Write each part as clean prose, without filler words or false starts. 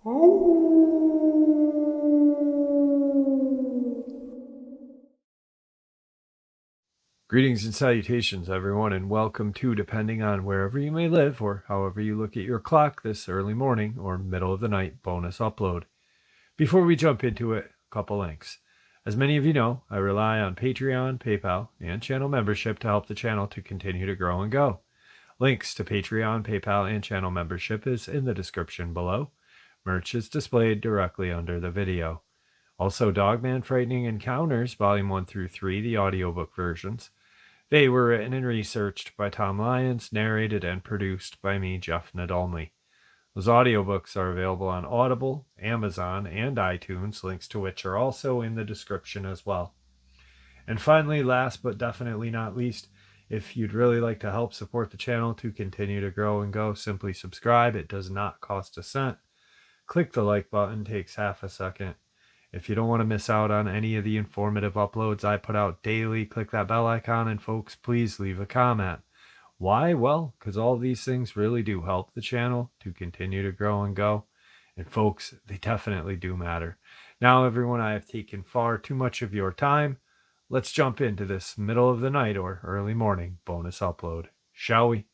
Greetings and salutations, everyone, and welcome to, depending on wherever you may live or however you look at your clock, this early morning or middle of the night bonus upload. Before we jump into it, a couple links. As many of you know, I rely on Patreon, PayPal, and channel membership to help the channel to continue to grow and go. Links to Patreon, PayPal, and channel membership is in the description below. Merch is displayed directly under the video. Also, Dogman Frightening Encounters, Volume 1 through 3, the audiobook versions. They were written and researched by Tom Lyons, narrated and produced by me, Jeff Nadolny. Those audiobooks are available on Audible, Amazon, and iTunes, links to which are also in the description as well. And finally, last but definitely not least, if you'd really like to help support the channel to continue to grow and go, simply subscribe. It does not cost a cent. Click the like button, takes half a second. If you don't want to miss out on any of the informative uploads I put out daily, click that bell icon, and folks, please leave a comment. Why? Well, because all these things really do help the channel to continue to grow and go. And folks, they definitely do matter. Now, everyone, I have taken far too much of your time. Let's jump into this middle of the night or early morning bonus upload, shall we?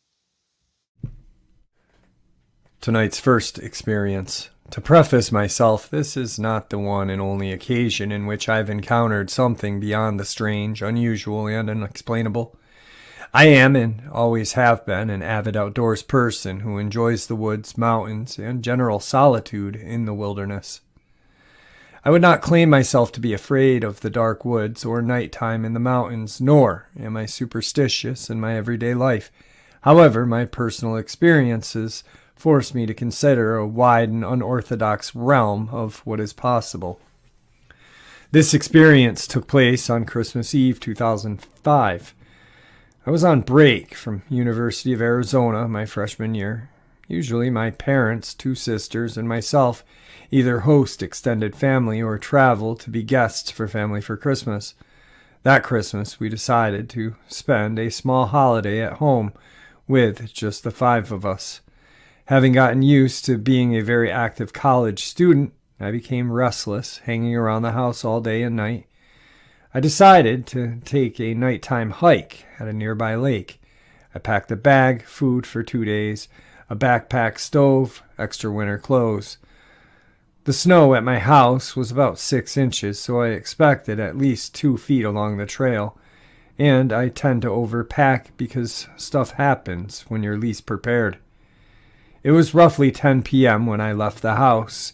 Tonight's first experience. To preface myself, this is not the one and only occasion in which I've encountered something beyond the strange, unusual, and unexplainable. I am, and always have been, an avid outdoors person who enjoys the woods, mountains, and general solitude in the wilderness. I would not claim myself to be afraid of the dark woods or nighttime in the mountains, nor am I superstitious in my everyday life. However, my personal experiences forced me to consider a wide and unorthodox realm of what is possible. This experience took place on Christmas Eve 2005. I was on break from University of Arizona my freshman year. Usually my parents, two sisters, and myself either host extended family or travel to be guests for family for Christmas. That Christmas we decided to spend a small holiday at home with just the five of us. Having gotten used to being a very active college student, I became restless, hanging around the house all day and night. I decided to take a nighttime hike at a nearby lake. I packed a bag, food for 2 days, a backpack, stove, extra winter clothes. The snow at my house was about 6 inches, so I expected at least 2 feet along the trail. And I tend to overpack because stuff happens when you're least prepared. It was roughly 10 p.m. when I left the house,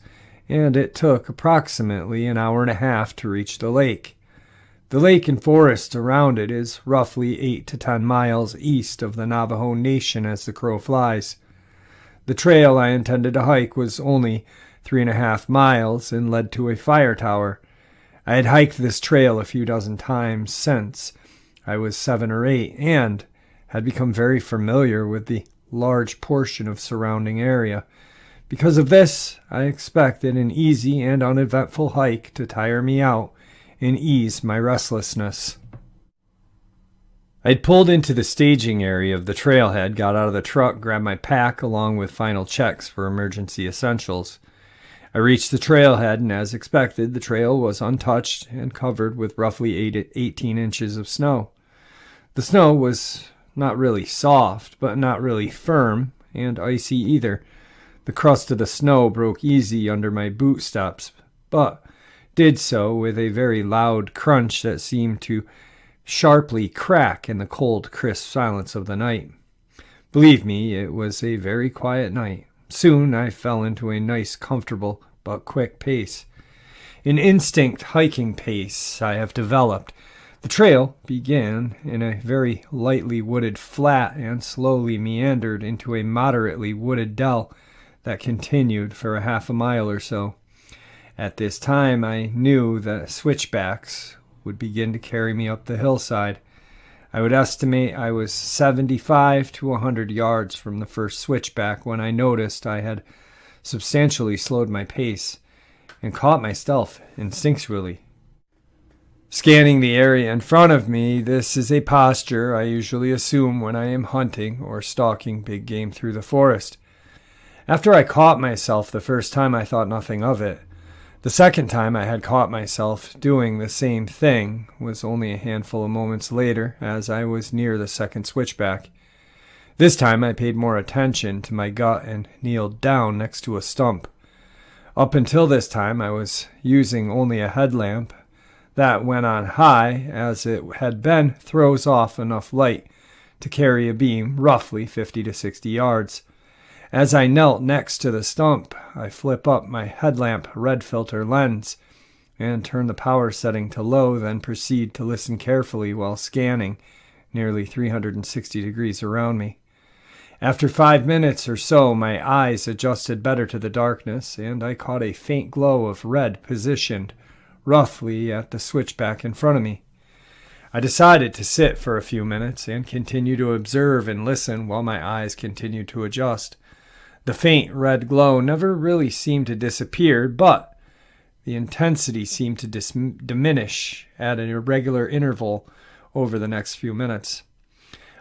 and it took approximately an hour and a half to reach the lake. The lake and forest around it is roughly 8 to 10 miles east of the Navajo Nation as the crow flies. The trail I intended to hike was only 3.5 miles and led to a fire tower. I had hiked this trail a few dozen times since I was 7 or 8 and had become very familiar with the large portion of surrounding area. Because of this, I expected an easy and uneventful hike to tire me out and ease my restlessness. I'd pulled into the staging area of the trailhead, got out of the truck, grabbed my pack along with final checks for emergency essentials. I reached the trailhead, and as expected, the trail was untouched and covered with roughly 8 to 18 inches of snow. The snow was not really soft, but not really firm, and icy either. The crust of the snow broke easy under my boot steps, but did so with a very loud crunch that seemed to sharply crack in the cold, crisp silence of the night. Believe me, it was a very quiet night. Soon I fell into a nice, comfortable, but quick pace. An instinct hiking pace I have developed. The trail began in a very lightly wooded flat and slowly meandered into a moderately wooded dell that continued for a half a mile or so. At this time, I knew that switchbacks would begin to carry me up the hillside. I would estimate I was 75 to 100 yards from the first switchback when I noticed I had substantially slowed my pace and caught myself instinctually scanning the area in front of me. This is a posture I usually assume when I am hunting or stalking big game through the forest. After I caught myself the first time, I thought nothing of it. The second time I had caught myself doing the same thing was only a handful of moments later, as I was near the second switchback. This time I paid more attention to my gut and kneeled down next to a stump. Up until this time I was using only a headlamp that, when on high, as it had been, throws off enough light to carry a beam roughly 50 to 60 yards. As I knelt next to the stump, I flip up my headlamp red filter lens and turn the power setting to low, then proceed to listen carefully while scanning nearly 360 degrees around me. After 5 minutes or so, my eyes adjusted better to the darkness, and I caught a faint glow of red positioned roughly at the switchback in front of me. I decided to sit for a few minutes and continue to observe and listen while my eyes continued to adjust. The faint red glow never really seemed to disappear, but the intensity seemed to diminish at an irregular interval over the next few minutes.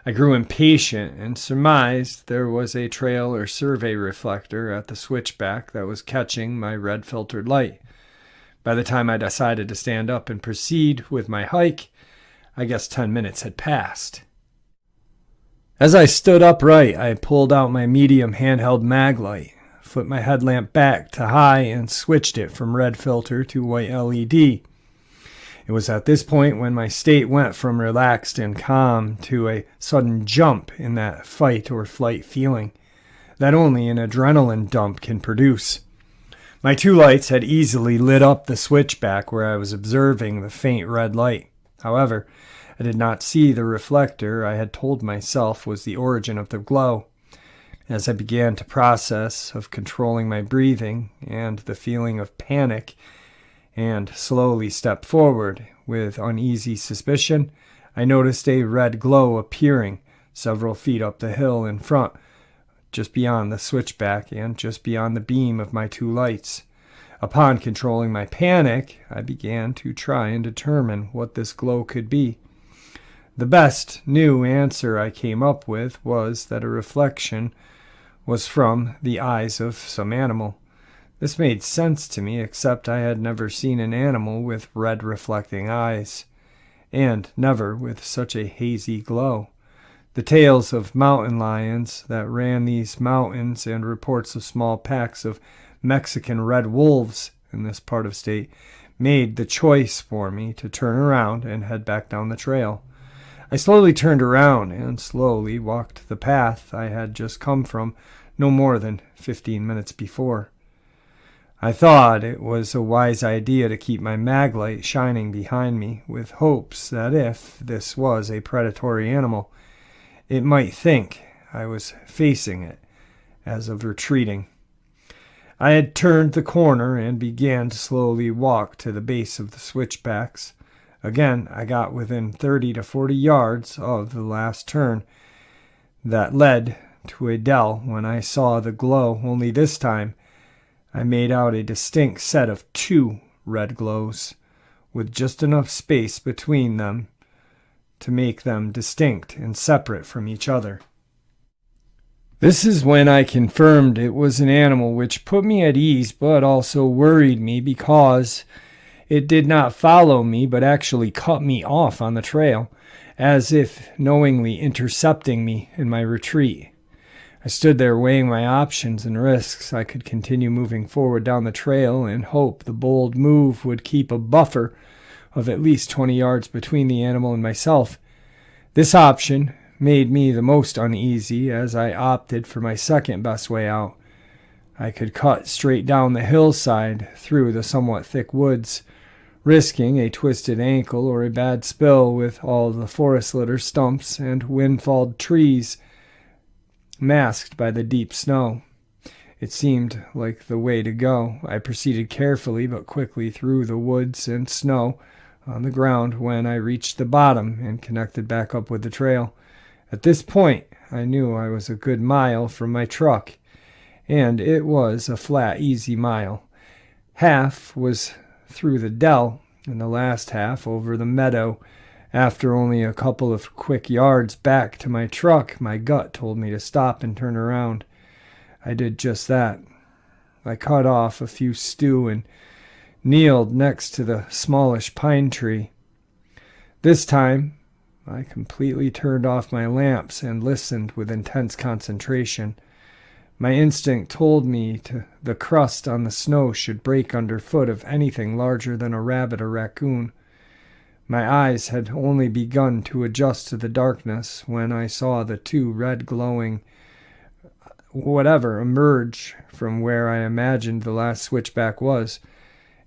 I grew impatient and surmised there was a trail or survey reflector at the switchback that was catching my red filtered light. By the time I decided to stand up and proceed with my hike, I guess 10 minutes had passed. As I stood upright, I pulled out my medium handheld mag light, flipped my headlamp back to high, and switched it from red filter to white LED. It was at this point when my state went from relaxed and calm to a sudden jump in that fight or flight feeling that only an adrenaline dump can produce. My two lights had easily lit up the switchback where I was observing the faint red light. However, I did not see the reflector I had told myself was the origin of the glow. As I began to process of controlling my breathing and the feeling of panic and slowly stepped forward with uneasy suspicion, I noticed a red glow appearing several feet up the hill in front, just beyond the switchback and just beyond the beam of my two lights. Upon controlling my panic, I began to try and determine what this glow could be. The best new answer I came up with was that a reflection was from the eyes of some animal. This made sense to me, except I had never seen an animal with red reflecting eyes, and never with such a hazy glow. The tales of mountain lions that ran these mountains and reports of small packs of Mexican red wolves in this part of state made the choice for me to turn around and head back down the trail. I slowly turned around and slowly walked the path I had just come from no more than 15 minutes before. I thought it was a wise idea to keep my mag light shining behind me, with hopes that if this was a predatory animal, it might think I was facing it as of retreating. I had turned the corner and began to slowly walk to the base of the switchbacks. Again, I got within 30 to 40 yards of the last turn that led to a dell when I saw the glow, only this time I made out a distinct set of two red glows, with just enough space between them to make them distinct and separate from each other. This is when I confirmed it was an animal, which put me at ease but also worried me because it did not follow me but actually cut me off on the trail, as if knowingly intercepting me in my retreat. I stood there weighing my options and risks. I could continue moving forward down the trail and hope the bold move would keep a buffer of at least 20 yards between the animal and myself. This option made me the most uneasy, as I opted for my second best way out. I could cut straight down the hillside through the somewhat thick woods, risking a twisted ankle or a bad spill with all the forest litter stumps and windfalled trees masked by the deep snow. It seemed like the way to go. I proceeded carefully but quickly through the woods and snow on the ground when I reached the bottom and connected back up with the trail. At this point, I knew I was a good mile from my truck, and it was a flat, easy mile. Half was through the dell, and the last half over the meadow. After only a couple of quick yards back to my truck, my gut told me to stop and turn around. I did just that. I cut off a few stew and kneeled next to the smallish pine tree. This time, I completely turned off my lamps and listened with intense concentration. My instinct told me the crust on the snow should break underfoot of anything larger than a rabbit or raccoon. My eyes had only begun to adjust to the darkness when I saw the two red glowing whatever emerge from where I imagined the last switchback was,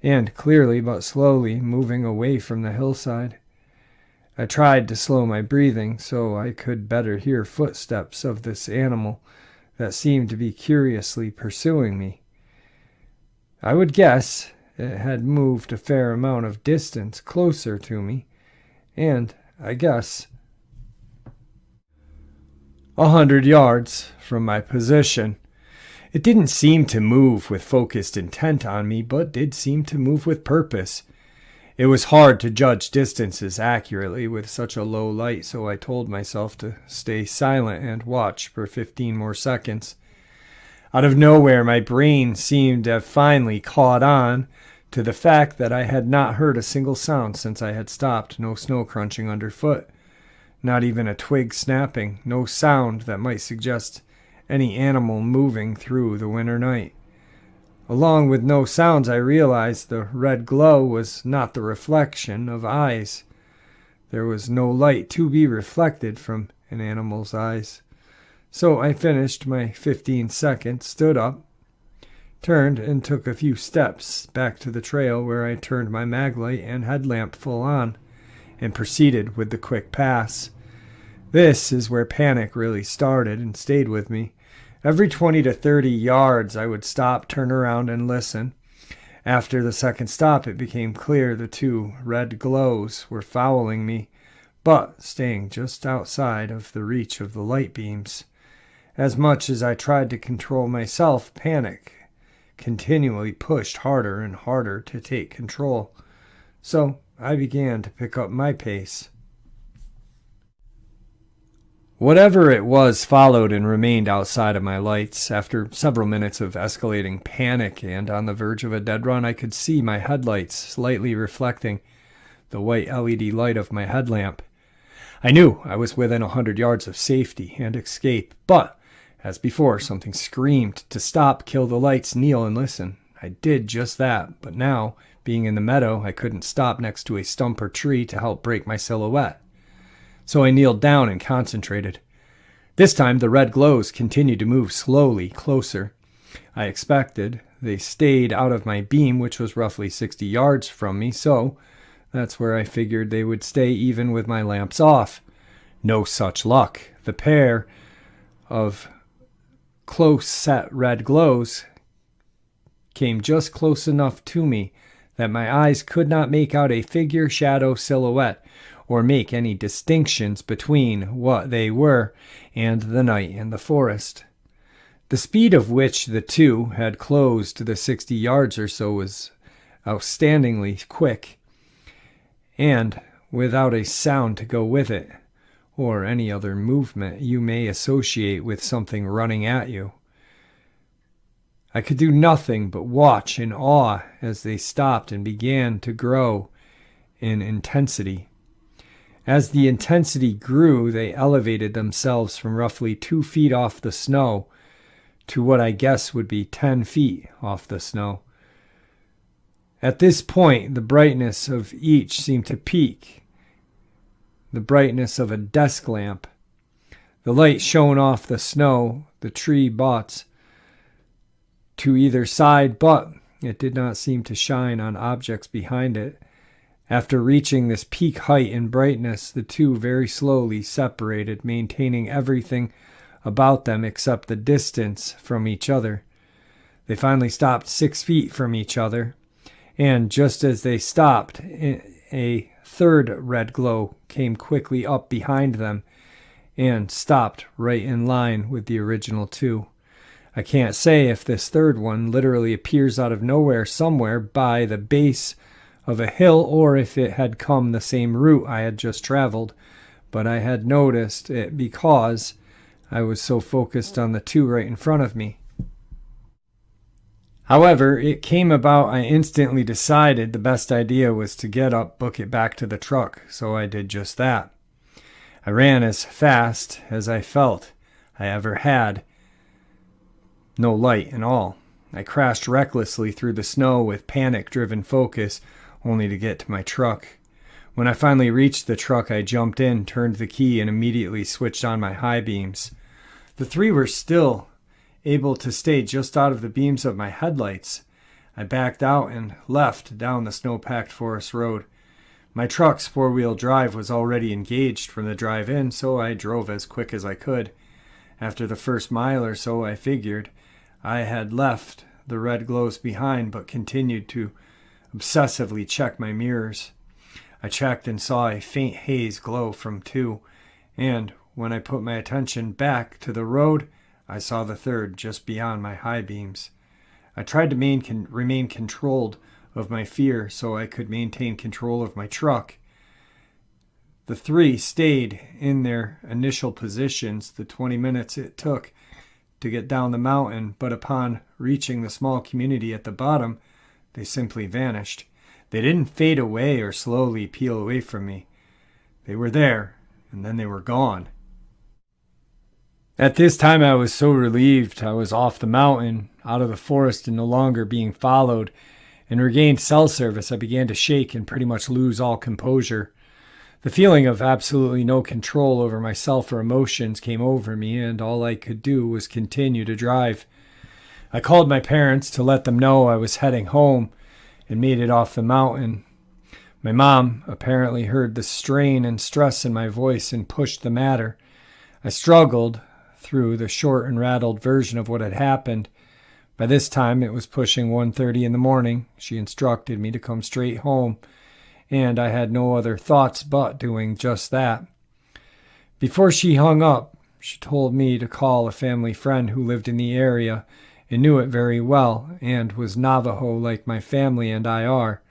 and clearly but slowly moving away from the hillside. I tried to slow my breathing so I could better hear footsteps of this animal that seemed to be curiously pursuing me. I would guess it had moved a fair amount of distance closer to me, and I guess 100 yards from my position. It didn't seem to move with focused intent on me, but did seem to move with purpose. It was hard to judge distances accurately with such a low light, so I told myself to stay silent and watch for 15 more seconds. Out of nowhere, my brain seemed to have finally caught on to the fact that I had not heard a single sound since I had stopped. No snow crunching underfoot, not even a twig snapping, no sound that might suggest any animal moving through the winter night. Along with no sounds, I realized the red glow was not the reflection of eyes. There was no light to be reflected from an animal's eyes. So I finished my 15 seconds, stood up, turned, and took a few steps back to the trail where I turned my maglite and headlamp full on, and proceeded with the quick pass. This is where panic really started and stayed with me. Every 20 to 30 yards, I would stop, turn around, and listen. After the second stop, it became clear the two red glows were following me, but staying just outside of the reach of the light beams. As much as I tried to control myself, panic continually pushed harder and harder to take control. So I began to pick up my pace. Whatever it was followed and remained outside of my lights. After several minutes of escalating panic and on the verge of a dead run, I could see my headlights slightly reflecting the white LED light of my headlamp. I knew I was within 100 yards of safety and escape, but as before, something screamed to stop, kill the lights, kneel, and listen. I did just that, but now, being in the meadow, I couldn't stop next to a stump or tree to help break my silhouette. So I kneeled down and concentrated. This time the red glows continued to move slowly closer. I expected. They stayed out of my beam, which was roughly 60 yards from me, so that's where I figured they would stay even with my lamps off. No such luck. The pair of close-set red glows came just close enough to me that my eyes could not make out a figure, shadow, silhouette, or make any distinctions between what they were and the night in the forest. The speed of which the two had closed the 60 yards or so was outstandingly quick, and without a sound to go with it, or any other movement you may associate with something running at you. I could do nothing but watch in awe as they stopped and began to grow in intensity. As the intensity grew, they elevated themselves from roughly 2 feet off the snow to what I guess would be 10 feet off the snow. At this point, the brightness of each seemed to peak, the brightness of a desk lamp. The light shone off the snow, the tree butts, to either side, but it did not seem to shine on objects behind it. After reaching this peak height in brightness, the two very slowly separated, maintaining everything about them except the distance from each other. They finally stopped 6 feet from each other, and just as they stopped, a third red glow came quickly up behind them and stopped right in line with the original two. I can't say if this third one literally appears out of nowhere somewhere by the base of a hill or if it had come the same route I had just traveled, but I had noticed it because I was so focused on the two right in front of me. However, it came about I instantly decided the best idea was to get up, book it back to the truck, so I did just that. I ran as fast as I felt I ever had, no light and all. I crashed recklessly through the snow with panic-driven focus, only to get to my truck. When I finally reached the truck, I jumped in, turned the key, and immediately switched on my high beams. The three were still able to stay just out of the beams of my headlights. I backed out and left down the snow-packed forest road. My truck's four-wheel drive was already engaged from the drive-in, so I drove as quick as I could. After the first mile or so, I figured I had left the red glows behind, but continued to obsessively check my mirrors. I checked and saw a faint haze glow from two, and when I put my attention back to the road, I saw the third just beyond my high beams. I tried to remain controlled of my fear so I could maintain control of my truck. The three stayed in their initial positions the 20 minutes it took to get down the mountain, but upon reaching the small community at the bottom, they simply vanished. They didn't fade away or slowly peel away from me. They were there, and then they were gone. At this time, I was so relieved I was off the mountain, out of the forest, and no longer being followed, and regained cell service. I began to shake and pretty much lose all composure. The feeling of absolutely no control over myself or emotions came over me, and all I could do was continue to drive. I called my parents to let them know I was heading home and made it off the mountain. My mom apparently heard the strain and stress in my voice and pushed the matter. I struggled through the short and rattled version of what had happened. By this time, it was pushing 1:30 in the morning. She instructed me to come straight home, and I had no other thoughts but doing just that. Before she hung up, she told me to call a family friend who lived in the area and knew it very well, and was Navajo like my family and I are.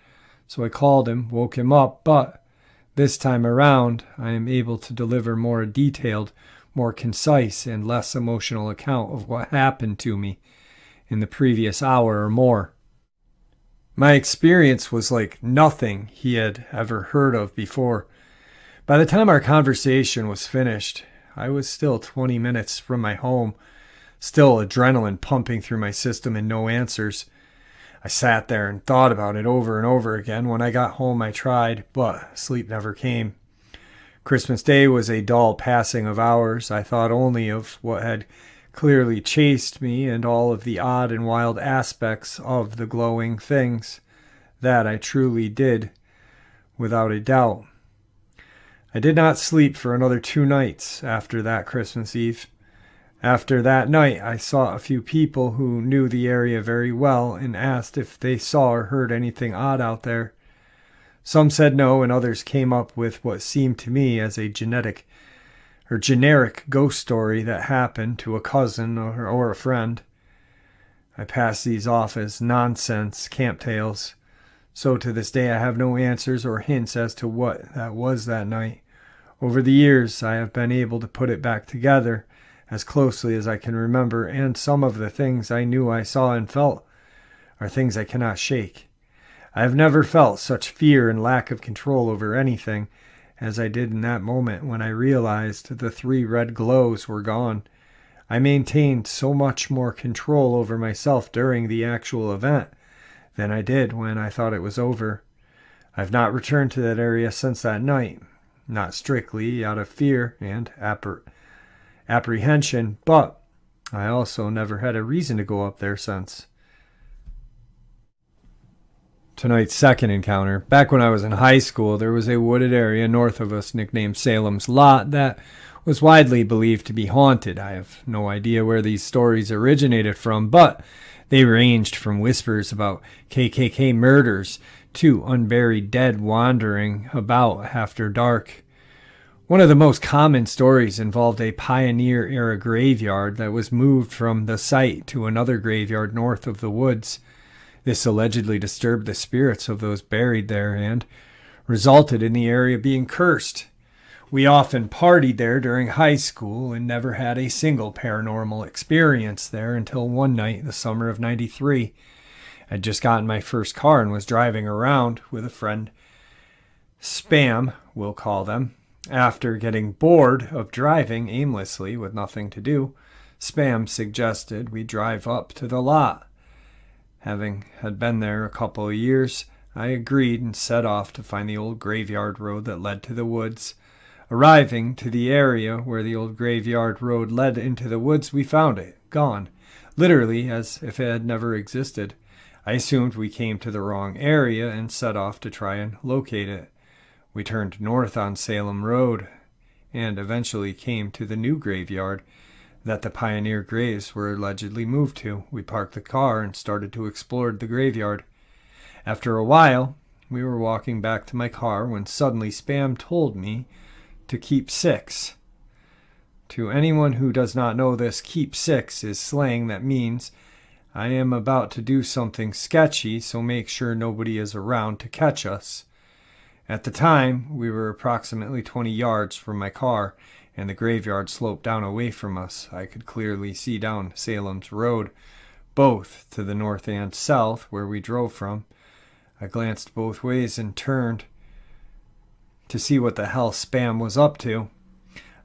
So I called him, woke him up, but this time around, I am able to deliver more detailed, more concise, and less emotional account of what happened to me in the previous hour or more. My experience was like nothing he had ever heard of before. By the time our conversation was finished, I was still 20 minutes from my home, still adrenaline pumping through my system and no answers. I sat there and thought about it over and over again. When I got home, I tried, but sleep never came. Christmas Day was a dull passing of hours. I thought only of what had clearly chased me and all of the odd and wild aspects of the glowing things. That I truly did, without a doubt. I did not sleep for another 2 nights after that Christmas Eve. After that night, I saw a few people who knew the area very well and asked if they saw or heard anything odd out there. Some said no, and others came up with what seemed to me as a generic ghost story that happened to a cousin or a friend. I passed these off as nonsense camp tales, so to this day I have no answers or hints as to what that was that night. Over the years, I have been able to put it back together as closely as I can remember, and some of the things I knew I saw and felt are things I cannot shake. I have never felt such fear and lack of control over anything as I did in that moment when I realized the 3 red glows were gone. I maintained so much more control over myself during the actual event than I did when I thought it was over. I've not returned to that area since that night, not strictly out of fear and apprehension, but I also never had a reason to go up there since. Tonight's second encounter. Back when I was in high school, there was a wooded area north of us nicknamed Salem's Lot that was widely believed to be haunted. I have no idea where these stories originated from, but they ranged from whispers about KKK murders to unburied dead wandering about after dark. One of the most common stories involved a pioneer-era graveyard that was moved from the site to another graveyard north of the woods. This allegedly disturbed the spirits of those buried there and resulted in the area being cursed. We often partied there during high school and never had a single paranormal experience there until one night, the summer of '93. I'd just gotten my first car and was driving around with a friend. Spam, we'll call them. After getting bored of driving aimlessly with nothing to do, Spam suggested we drive up to the lot. Having had been there a couple of years, I agreed and set off to find the old graveyard road that led to the woods. Arriving to the area where the old graveyard road led into the woods, we found it, gone, literally as if it had never existed. I assumed we came to the wrong area and set off to try and locate it. We turned north on Salem Road and eventually came to the new graveyard that the pioneer graves were allegedly moved to. We parked the car and started to explore the graveyard. After a while, we were walking back to my car when suddenly Spam told me to keep 6. To anyone who does not know this, keep 6 is slang that means I am about to do something sketchy, so make sure nobody is around to catch us. At the time, we were approximately 20 yards from my car, and the graveyard sloped down away from us. I could clearly see down Salem's road, both to the north and south, where we drove from. I glanced both ways and turned to see what the hell Spam was up to.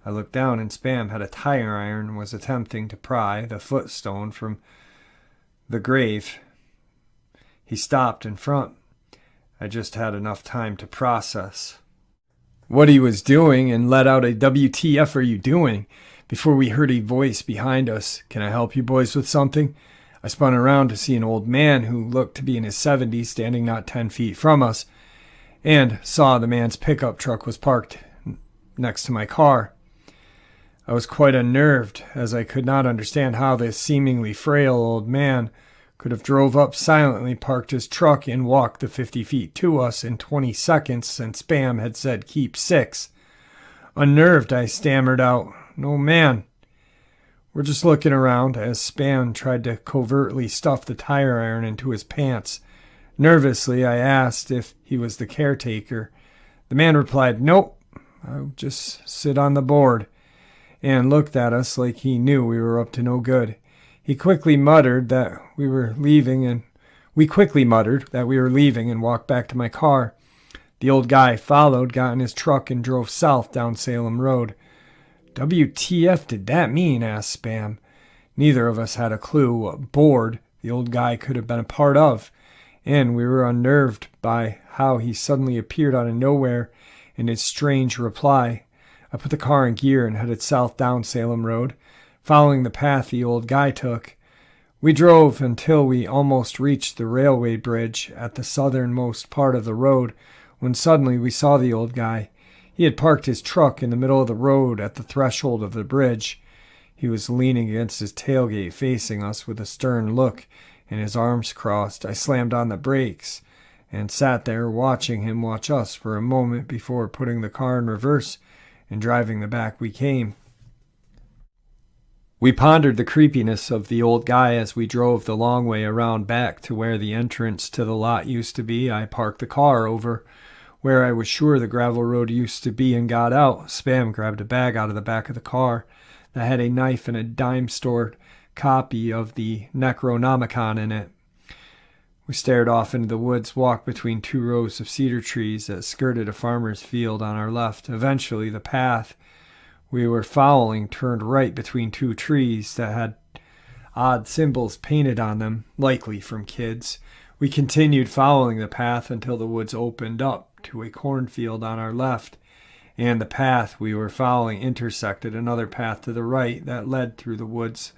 I looked down, and Spam had a tire iron and was attempting to pry the footstone from the grave. He stopped in front. I just had enough time to process what he was doing and let out a "WTF are you doing?" before we heard a voice behind us. "Can I help you boys with something?" I spun around to see an old man who looked to be in his 70s standing not 10 feet from us, and saw the man's pickup truck was parked next to my car. I was quite unnerved, as I could not understand how this seemingly frail old man could have drove up silently, parked his truck, and walked the 50 feet to us in 20 seconds since Spam had said keep 6. Unnerved, I stammered out, "No, man. We're just looking around," as Spam tried to covertly stuff the tire iron into his pants. Nervously, I asked if he was the caretaker. The man replied, "Nope, I'll just sit on the board," and looked at us like he knew we were up to no good. We quickly muttered that we were leaving and walked back to my car. The old guy followed, got in his truck, and drove south down Salem Road. "WTF did that mean?" asked Spam. Neither of us had a clue what board the old guy could have been a part of, and we were unnerved by how he suddenly appeared out of nowhere in his strange reply. I put the car in gear and headed south down Salem Road, following the path the old guy took. We drove until we almost reached the railway bridge at the southernmost part of the road, when suddenly we saw the old guy. He had parked his truck in the middle of the road at the threshold of the bridge. He was leaning against his tailgate facing us with a stern look and his arms crossed. I slammed on the brakes and sat there watching him watch us for a moment before putting the car in reverse and driving the back we came. We pondered the creepiness of the old guy as we drove the long way around back to where the entrance to the lot used to be. I parked the car over where I was sure the gravel road used to be and got out. Spam grabbed a bag out of the back of the car that had a knife and a dime-store copy of the Necronomicon in it. We stared off into the woods, walked between 2 rows of cedar trees that skirted a farmer's field on our left. Eventually, the path we were following turned right between 2 trees that had odd symbols painted on them, likely from kids. We continued following the path until the woods opened up to a cornfield on our left, and the path we were following intersected another path to the right that led through the woods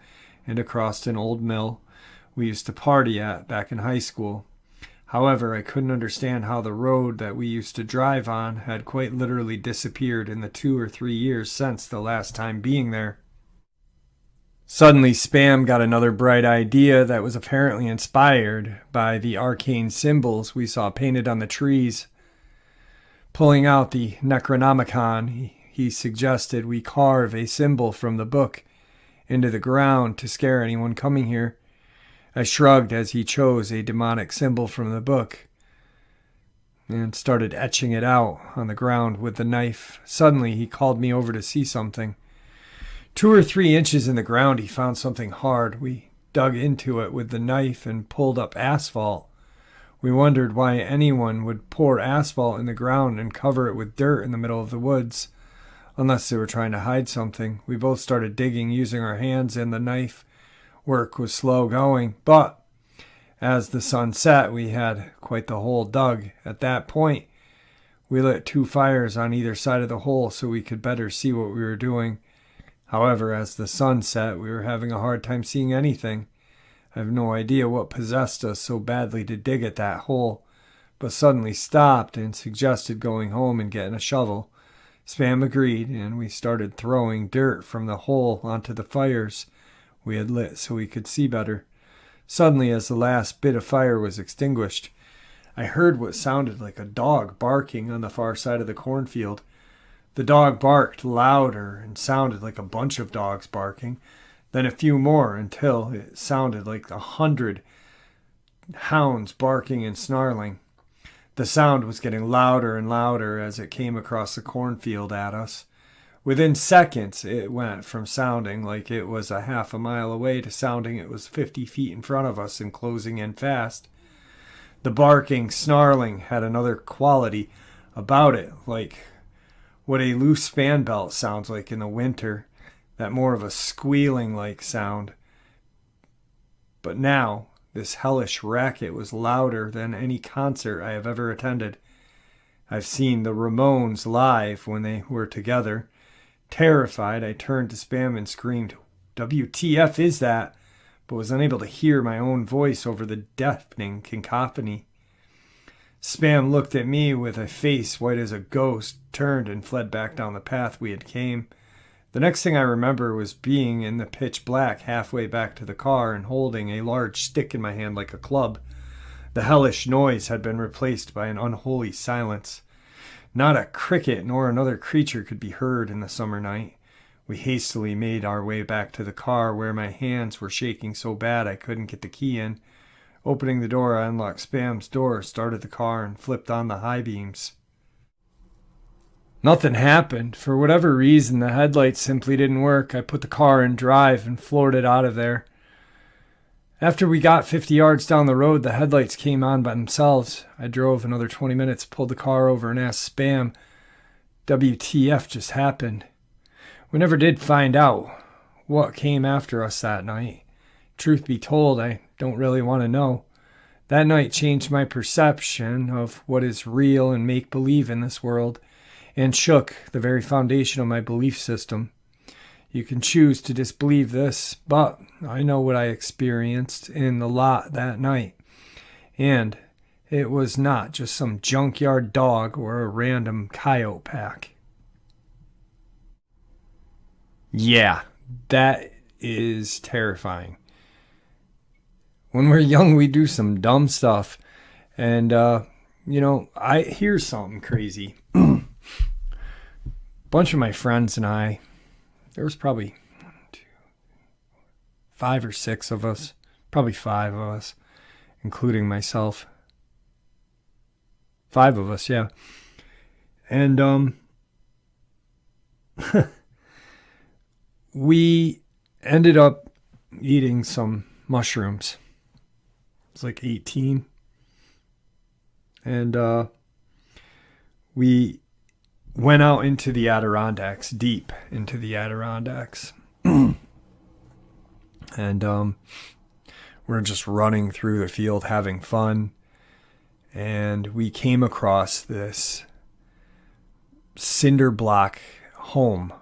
and across an old mill we used to party at back in high school. However, I couldn't understand how the road that we used to drive on had quite literally disappeared in the 2 or 3 years since the last time being there. Suddenly, Spam got another bright idea that was apparently inspired by the arcane symbols we saw painted on the trees. Pulling out the Necronomicon, he suggested we carve a symbol from the book into the ground to scare anyone coming here. I shrugged as he chose a demonic symbol from the book and started etching it out on the ground with the knife. Suddenly, he called me over to see something. 2 or 3 inches in the ground, he found something hard. We dug into it with the knife and pulled up asphalt. We wondered why anyone would pour asphalt in the ground and cover it with dirt in the middle of the woods, unless they were trying to hide something. We both started digging using our hands, and the knife work was slow going, but as the sun set, we had quite the hole dug. At that point, we lit 2 fires on either side of the hole so we could better see what we were doing. However, as the sun set, we were having a hard time seeing anything. I have no idea what possessed us so badly to dig at that hole, but suddenly stopped and suggested going home and getting a shovel. Spam agreed, and we started throwing dirt from the hole onto the fires we had lit so we could see better. Suddenly, as the last bit of fire was extinguished, I heard what sounded like a dog barking on the far side of the cornfield. The dog barked louder and sounded like a bunch of dogs barking, then a few more until it sounded like 100 hounds barking and snarling. The sound was getting louder and louder as it came across the cornfield at us. Within seconds, it went from sounding like it was a half a mile away to sounding it was 50 feet in front of us and closing in fast. The barking, snarling had another quality about it, like what a loose span belt sounds like in the winter, that more of a squealing-like sound. But now, this hellish racket was louder than any concert I have ever attended. I've seen the Ramones live when they were together. Terrified, I turned to Spam and screamed, "WTF is that?" but was unable to hear my own voice over the deafening cacophony. Spam looked at me with a face white as a ghost, turned and fled back down the path we had came. The next thing I remember was being in the pitch black halfway back to the car and holding a large stick in my hand like a club. The hellish noise had been replaced by an unholy silence. Not a cricket nor another creature could be heard in the summer night. We hastily made our way back to the car, where my hands were shaking so bad I couldn't get the key in. Opening the door, I unlocked Spam's door, started the car, and flipped on the high beams. Nothing happened. For whatever reason, the headlights simply didn't work. I put the car in drive and floored it out of there. After we got 50 yards down the road, the headlights came on by themselves. I drove another 20 minutes, pulled the car over, and asked Spam, "WTF just happened?" We never did find out what came after us that night. Truth be told, I don't really want to know. That night changed my perception of what is real and make-believe in this world, and shook the very foundation of my belief system. You can choose to disbelieve this, but I know what I experienced in the lot that night. And it was not just some junkyard dog or a random coyote pack. Yeah, that is terrifying. When we're young, we do some dumb stuff. And, I hear something crazy. Bunch of my friends and I, there was probably 5 or 6 of us, probably 5 of us, including myself. 5 of us, yeah. And we ended up eating some mushrooms. It was like 18. And we went out into the Adirondacks, deep into the Adirondacks. And we're just running through the field having fun. And we came across this cinder block home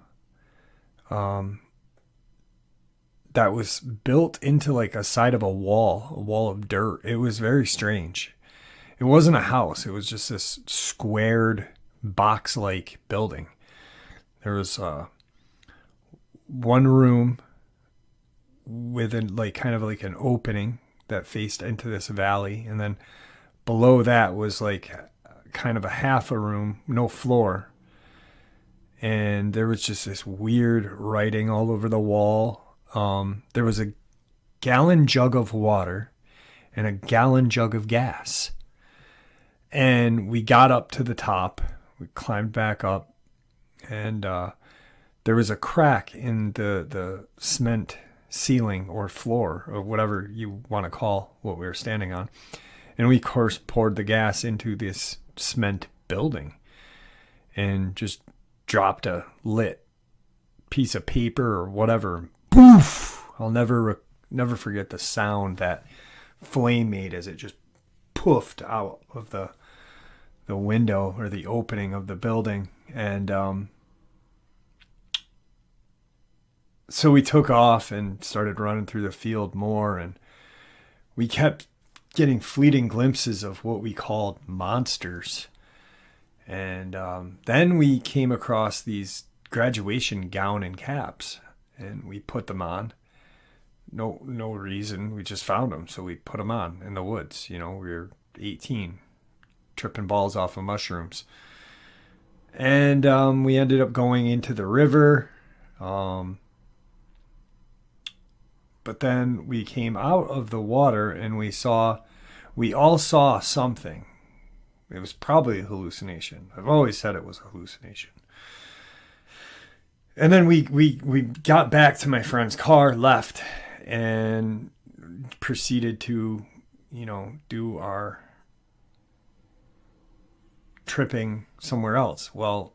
that was built into like a side of a wall of dirt. It was very strange. It wasn't a house. It was just this squared box-like building. There was one room with kind of like an opening that faced into this valley, and then below that was like kind of a half a room, no floor. And there was just this weird writing all over the wall. There was a gallon jug of water and a gallon jug of gas. And we got up to the top. We climbed back up, and there was a crack in the cement ceiling or floor or whatever you want to call what we were standing on. And we, of course, poured the gas into this cement building and just dropped a lit piece of paper or whatever. Poof! I'll never forget the sound that flame made as it just poofed out of the window or the opening of the building. And so we took off and started running through the field more, and we kept getting fleeting glimpses of what we called monsters. And then we came across these graduation gown and caps, and we put them on. No reason. We just found them, so we put them on in the woods. We were 18, tripping balls off of mushrooms. And we ended up going into the river. But then we came out of the water and we all saw something. It was probably a hallucination. I've always said it was a hallucination. And then we got back to my friend's car, left, and proceeded to, do our tripping somewhere else. Well,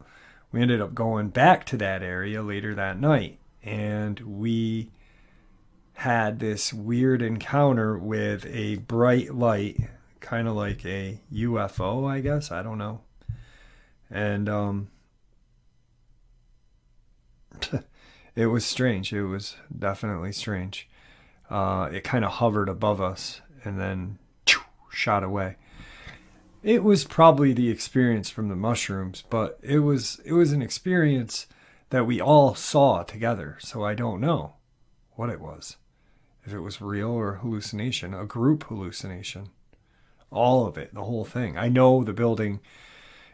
we ended up going back to that area later that night, and we had this weird encounter with a bright light, kind of like a UFO, I guess. I don't know. And it was strange. It was definitely strange. It kind of hovered above us and then shot away. It was probably the experience from the mushrooms, but it was an experience that we all saw together. So I don't know what it was. If it was real or hallucination, a group hallucination. All of it, the whole thing. I know the building,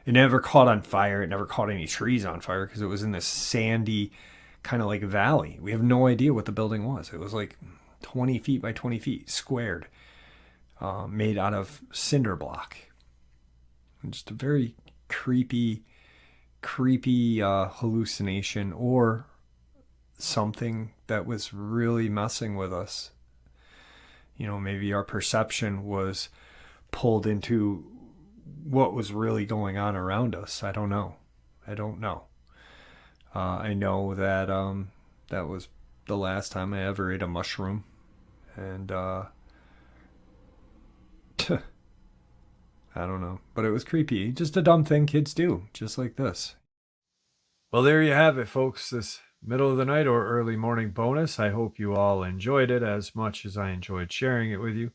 it never caught on fire. It never caught any trees on fire because it was in this sandy kind of like valley. We have no idea what the building was. It was like 20 feet by 20 feet, squared, made out of cinder block. And just a very creepy hallucination, or something that was really messing with us. Maybe our perception was pulled into what was really going on around us. I don't know. I know that that was the last time I ever ate a mushroom. And I don't know. But it was creepy. Just a dumb thing kids do. Just like this. Well, there you have it, folks. This middle of the night or early morning bonus. I hope you all enjoyed it as much as I enjoyed sharing it with you.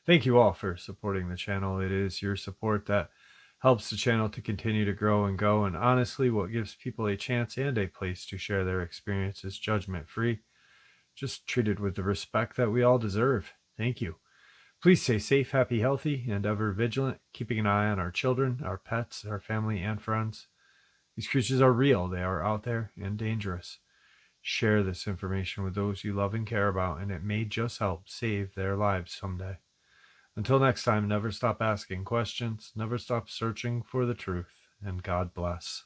Thank you all for supporting the channel. It is your support that helps the channel to continue to grow and go, and honestly what gives people a chance and a place to share their experiences judgment-free, just treated with the respect that we all deserve. Thank you. Please stay safe, happy, healthy, and ever vigilant, keeping an eye on our children, our pets, our family, and friends. These creatures are real. They are out there and dangerous. Share this information with those you love and care about, and it may just help save their lives someday. Until next time, never stop asking questions, never stop searching for the truth, and God bless.